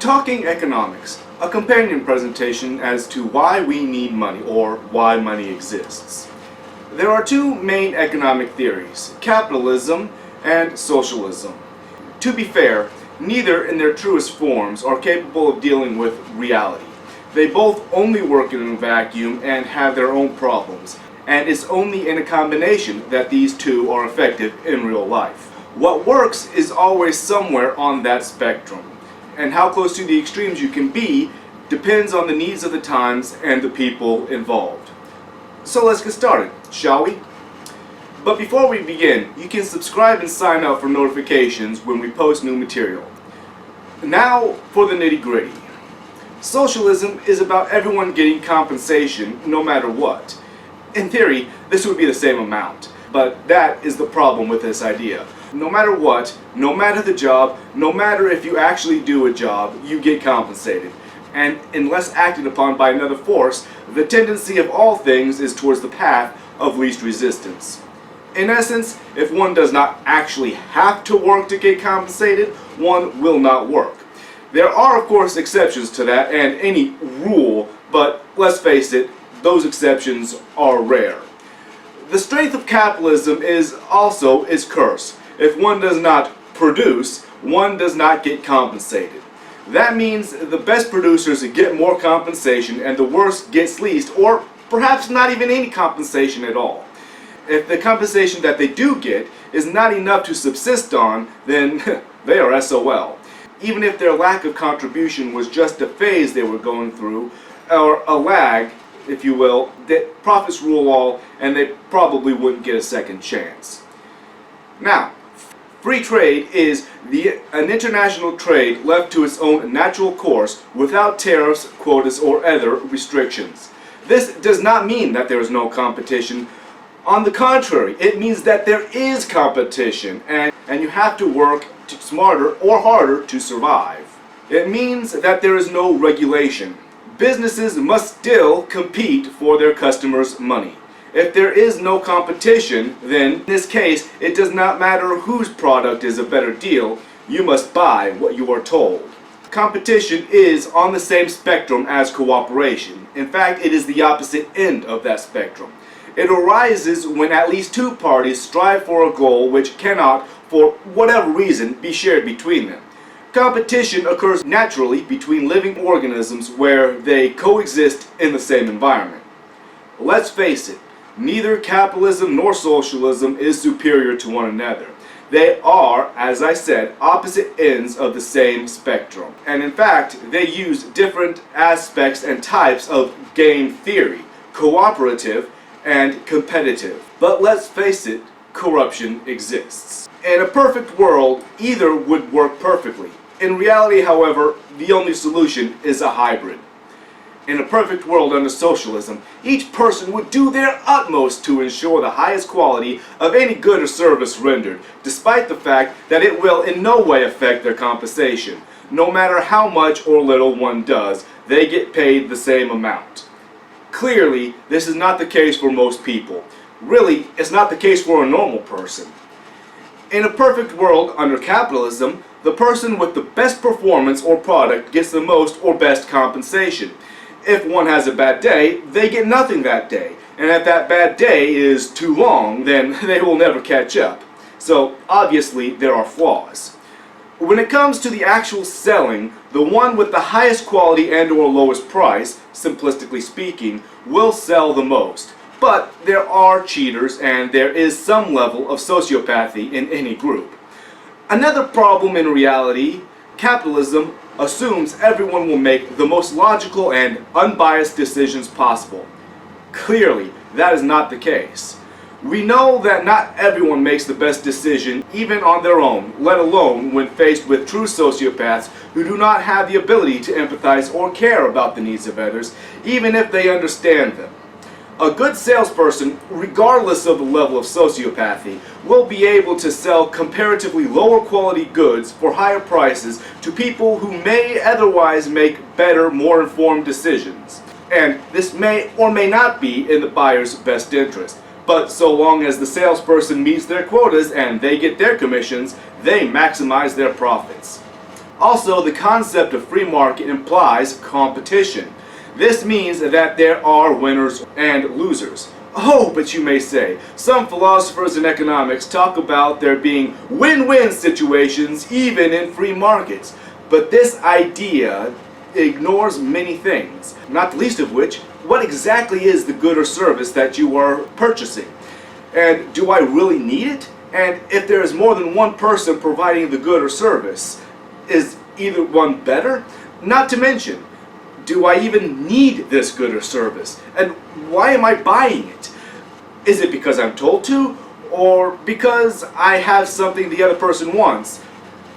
Talking Economics, a companion presentation as to why we need money or why money exists. There are two main economic theories, capitalism and socialism. To be fair, neither in their truest forms are capable of dealing with reality. They both only work in a vacuum and have their own problems, and it's only in a combination that these two are effective in real life. What works is always somewhere on that spectrum, and how close to the extremes you can be depends on the needs of the times and the people involved. So let's get started, shall we? But before we begin, you can subscribe and sign up for notifications when we post new material. Now for the nitty-gritty. Socialism is about everyone getting compensation no matter what. In theory, this would be the same amount, but that is the problem with this idea. No matter what, no matter the job, no matter if you actually do a job, you get compensated. And unless acted upon by another force, the tendency of all things is towards the path of least resistance. In essence, if one does not actually have to work to get compensated, one will not work. There are of course exceptions to that and any rule, but let's face it, those exceptions are rare. The strength of capitalism is also its curse. If one does not produce, one does not get compensated. That means the best producers get more compensation and the worst gets least, or perhaps not even any compensation at all. If the compensation that they do get is not enough to subsist on, then they are SOL. Even if their lack of contribution was just a phase they were going through, or a lag, if you will, that profits rule all and they probably wouldn't get a second chance. Now, free trade is an international trade left to its own natural course without tariffs, quotas, or other restrictions. This does not mean that there is no competition. On the contrary, it means that there is competition and you have to work smarter or harder to survive. It means that there is no regulation. Businesses must still compete for their customers' money. If there is no competition, then in this case, it does not matter whose product is a better deal, you must buy what you are told. Competition is on the same spectrum as cooperation. In fact, it is the opposite end of that spectrum. It arises when at least two parties strive for a goal which cannot, for whatever reason, be shared between them. Competition occurs naturally between living organisms where they coexist in the same environment. Let's face it, neither capitalism nor socialism is superior to one another. They are, as I said, opposite ends of the same spectrum. And in fact, they use different aspects and types of game theory, cooperative and competitive. But let's face it, corruption exists. In a perfect world, either would work perfectly. In reality, however, the only solution is a hybrid. In a perfect world under socialism, each person would do their utmost to ensure the highest quality of any good or service rendered, despite the fact that it will in no way affect their compensation. No matter how much or little one does, they get paid the same amount. Clearly, this is not the case for most people. Really, it's not the case for a normal person. In a perfect world under capitalism, the person with the best performance or product gets the most or best compensation. If one has a bad day, they get nothing that day. And if that bad day is too long, then they will never catch up. So obviously there are flaws. When it comes to the actual selling, the one with the highest quality and or lowest price, simplistically speaking, will sell the most. But there are cheaters and there is some level of sociopathy in any group. Another problem in reality, capitalism assumes everyone will make the most logical and unbiased decisions possible. Clearly, that is not the case. We know that not everyone makes the best decision even on their own, let alone when faced with true sociopaths who do not have the ability to empathize or care about the needs of others, even if they understand them. A good salesperson, regardless of the level of sociopathy, will be able to sell comparatively lower quality goods for higher prices to people who may otherwise make better, more informed decisions. And this may or may not be in the buyer's best interest. But so long as the salesperson meets their quotas and they get their commissions, they maximize their profits. Also, the concept of free market implies competition. This means that there are winners and losers. Oh, but you may say, some philosophers in economics talk about there being win-win situations even in free markets. But this idea ignores many things, not the least of which, what exactly is the good or service that you are purchasing? And do I really need it? And if there is more than one person providing the good or service, is either one better? Not to mention, do I even need this good or service? And why am I buying it? Is it because I'm told to? Or because I have something the other person wants?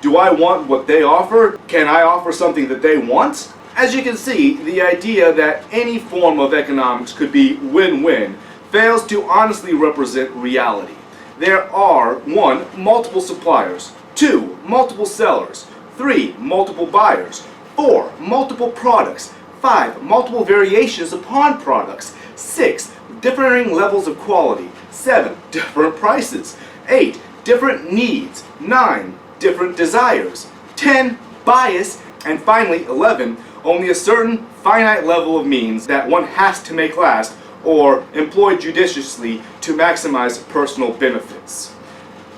Do I want what they offer? Can I offer something that they want? As you can see, the idea that any form of economics could be win-win fails to honestly represent reality. There are 1. Multiple suppliers, 2. Multiple sellers, 3. Multiple buyers, 4. Multiple products, 5. Multiple variations upon products, 6. Differing levels of quality, 7. Different prices, 8. Different needs, 9. Different desires, 10. Bias, and finally 11. Only a certain finite level of means that one has to make last or employ judiciously to maximize personal benefits.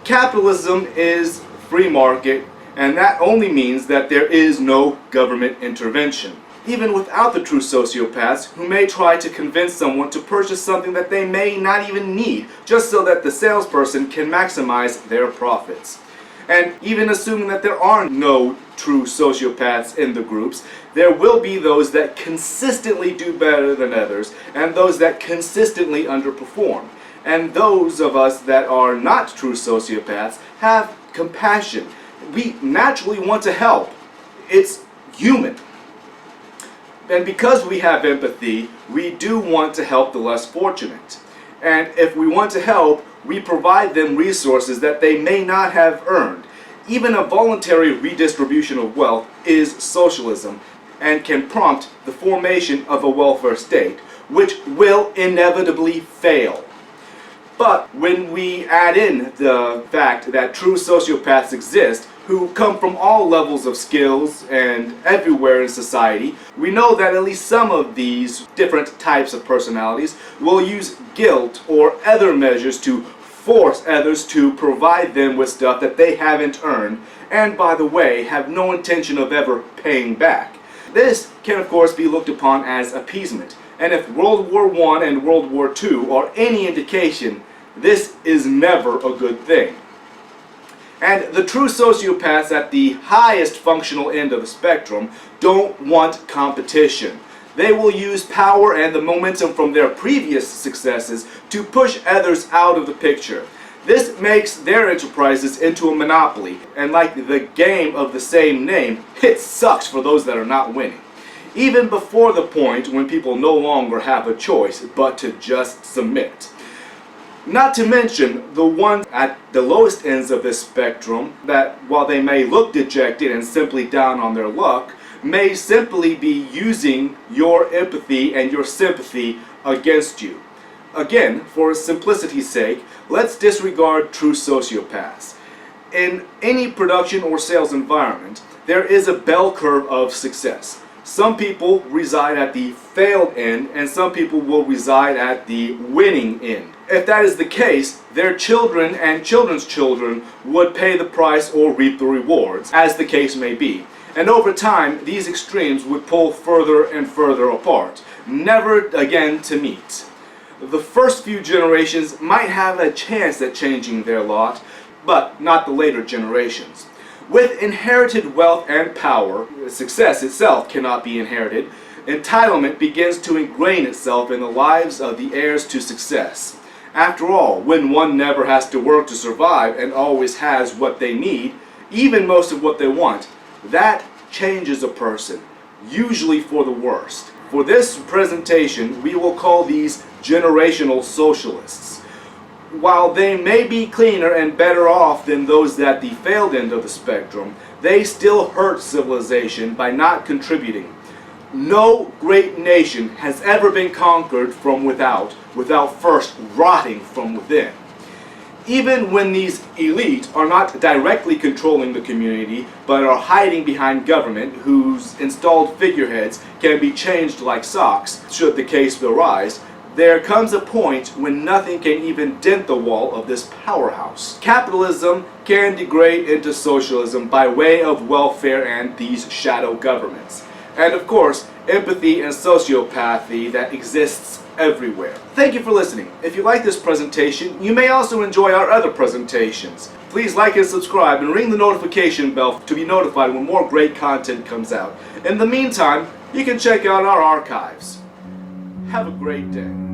Capitalism is free market, and that only means that there is no government intervention. Even without the true sociopaths who may try to convince someone to purchase something that they may not even need just so that the salesperson can maximize their profits. And even assuming that there are no true sociopaths in the groups, there will be those that consistently do better than others and those that consistently underperform. And those of us that are not true sociopaths have compassion. We naturally want to help. It's human. And because we have empathy, we do want to help the less fortunate. And if we want to help, we provide them resources that they may not have earned. Even a voluntary redistribution of wealth is socialism and can prompt the formation of a welfare state, which will inevitably fail. But when we add in the fact that true sociopaths exist, who come from all levels of skills and everywhere in society, we know that at least some of these different types of personalities will use guilt or other measures to force others to provide them with stuff that they haven't earned, and by the way, have no intention of ever paying back. This can of course be looked upon as appeasement, and if World War I and World War II are any indication, this is never a good thing. And the true sociopaths at the highest functional end of the spectrum don't want competition. They will use power and the momentum from their previous successes to push others out of the picture. This makes their enterprises into a monopoly, and like the game of the same name, it sucks for those that are not winning. Even before the point when people no longer have a choice but to just submit. Not to mention the ones at the lowest ends of this spectrum that, while they may look dejected and simply down on their luck, may simply be using your empathy and your sympathy against you. Again, for simplicity's sake, let's disregard true sociopaths. In any production or sales environment, there is a bell curve of success. Some people reside at the failed end, and some people will reside at the winning end. If that is the case, their children and children's children would pay the price or reap the rewards, as the case may be. And over time, these extremes would pull further and further apart, never again to meet. The first few generations might have a chance at changing their lot, but not the later generations. With inherited wealth and power, success itself cannot be inherited. Entitlement begins to ingrain itself in the lives of the heirs to success. After all, when one never has to work to survive and always has what they need, even most of what they want, that changes a person, usually for the worst. For this presentation, we will call these generational socialists. While they may be cleaner and better off than those at the failed end of the spectrum, they still hurt civilization by not contributing. No great nation has ever been conquered from without first rotting from within. Even when these elite are not directly controlling the community, but are hiding behind government whose installed figureheads can be changed like socks, should the case arise, there comes a point when nothing can even dent the wall of this powerhouse. Capitalism can degrade into socialism by way of welfare and these shadow governments. And of course, empathy and sociopathy that exists everywhere. Thank you for listening. If you like this presentation, you may also enjoy our other presentations. Please like and subscribe and ring the notification bell to be notified when more great content comes out. In the meantime, you can check out our archives. Have a great day.